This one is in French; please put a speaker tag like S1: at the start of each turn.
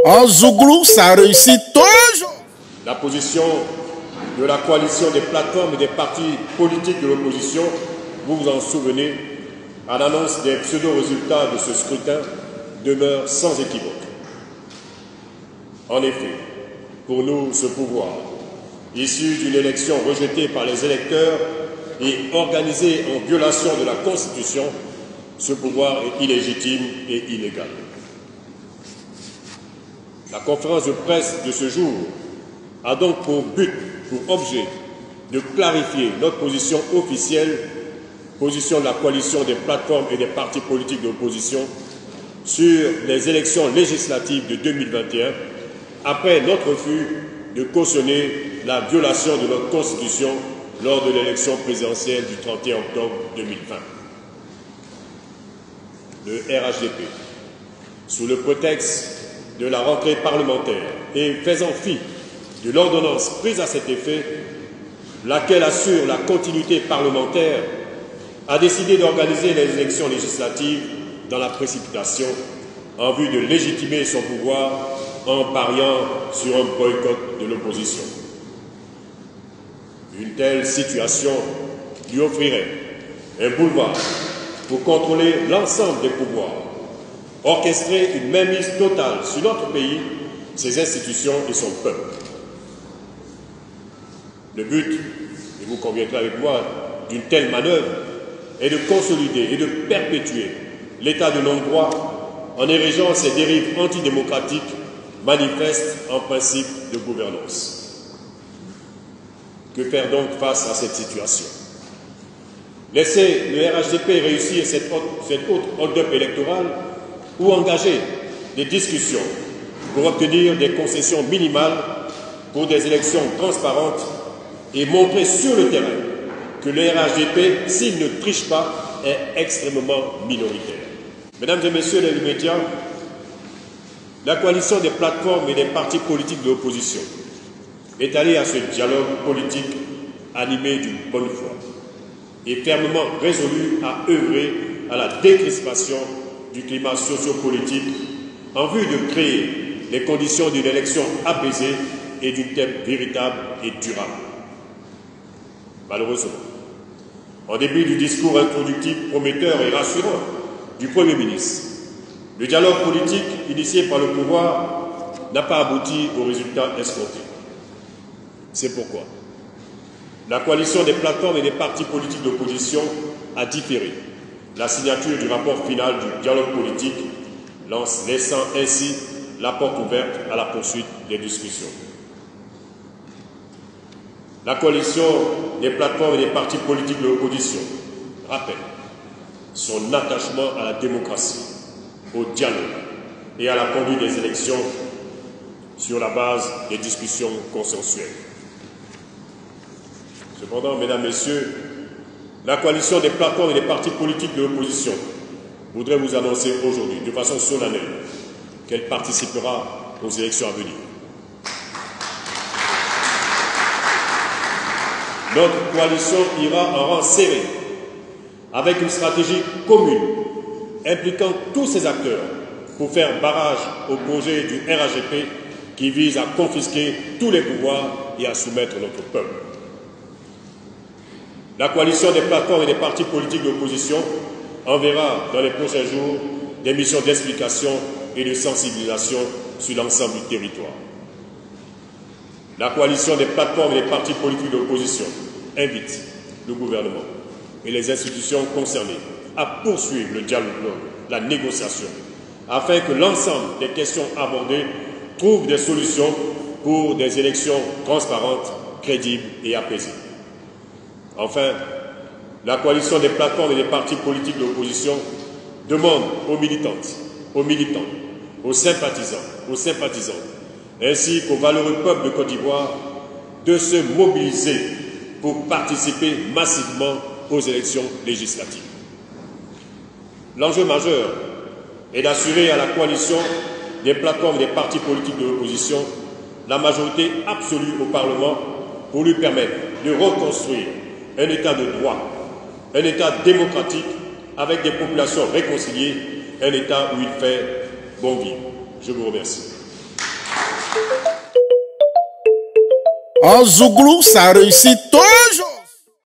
S1: En Zouglou, ça réussit toujours.
S2: La position de la coalition des plateformes et des partis politiques de l'opposition, vous vous en souvenez, à l'annonce des pseudo-résultats de ce scrutin, demeure sans équivoque. En effet, pour nous, ce pouvoir, issu d'une élection rejetée par les électeurs et organisé en violation de la Constitution, ce pouvoir est illégitime et illégal. La conférence de presse de ce jour a donc pour but, pour objet, de clarifier notre position officielle, position de la coalition des plateformes et des partis politiques de l'opposition sur les élections législatives de 2021, après notre refus de cautionner la violation de notre Constitution lors de l'élection présidentielle du 31 octobre 2020. Le RHDP, sous le prétexte de la rentrée parlementaire et faisant fi de l'ordonnance prise à cet effet, laquelle assure la continuité parlementaire, a décidé d'organiser les élections législatives dans la précipitation en vue de légitimer son pouvoir en pariant sur un boycott de l'opposition. Une telle situation lui offrirait un boulevard pour contrôler l'ensemble des pouvoirs, orchestrer une mainmise totale sur notre pays, ses institutions et son peuple. Le but, et vous conviendrez avec moi, d'une telle manœuvre est de consolider et de perpétuer l'état de non-droit en érigeant ces dérives antidémocratiques manifestes en principe de gouvernance. Que faire donc face à cette situation? Laisser le RHDP réussir cette autre hold-up électorale ou engager des discussions pour obtenir des concessions minimales pour des élections transparentes et montrer sur le terrain que le RHDP, s'il ne triche pas, est extrêmement minoritaire. Mesdames et messieurs les médias, la coalition des plateformes et des partis politiques de l'opposition est allée à ce dialogue politique animé d'une bonne foi et fermement résolu à œuvrer à la décrispation du climat sociopolitique en vue de créer les conditions d'une élection apaisée et d'une thème véritable et durable. Malheureusement, en début du discours introductif prometteur et rassurant du Premier ministre, le dialogue politique initié par le pouvoir n'a pas abouti aux résultats escomptés. C'est pourquoi la coalition des plateformes et des partis politiques d'opposition a différé la signature du rapport final du dialogue politique, laissant ainsi la porte ouverte à la poursuite des discussions. La coalition des plateformes et des partis politiques de l'opposition rappelle son attachement à la démocratie, au dialogue et à la conduite des élections sur la base des discussions consensuelles. Cependant, mesdames, messieurs, la coalition des plateformes et des partis politiques de l'opposition voudrait vous annoncer aujourd'hui, de façon solennelle, qu'elle participera aux élections à venir. Notre coalition ira en rang serré, avec une stratégie commune, impliquant tous ses acteurs, pour faire barrage au projet du RHDP qui vise à confisquer tous les pouvoirs et à soumettre notre peuple. La coalition des plateformes et des partis politiques d'opposition enverra dans les prochains jours des missions d'explication et de sensibilisation sur l'ensemble du territoire. La coalition des plateformes et des partis politiques d'opposition invite le gouvernement et les institutions concernées à poursuivre le dialogue, la négociation, afin que l'ensemble des questions abordées trouvent des solutions pour des élections transparentes, crédibles et apaisées. Enfin, la coalition des plateformes et des partis politiques de l'opposition demande aux militantes, aux militants, aux sympathisants, ainsi qu'au valeureux peuple de Côte d'Ivoire de se mobiliser pour participer massivement aux élections législatives. L'enjeu majeur est d'assurer à la coalition des plateformes et des partis politiques de l'opposition la majorité absolue au Parlement pour lui permettre de reconstruire un État de droit, un État démocratique avec des populations réconciliées, un État où il fait bon vivre. Je vous remercie.
S1: En Zouglou, ça réussit toujours.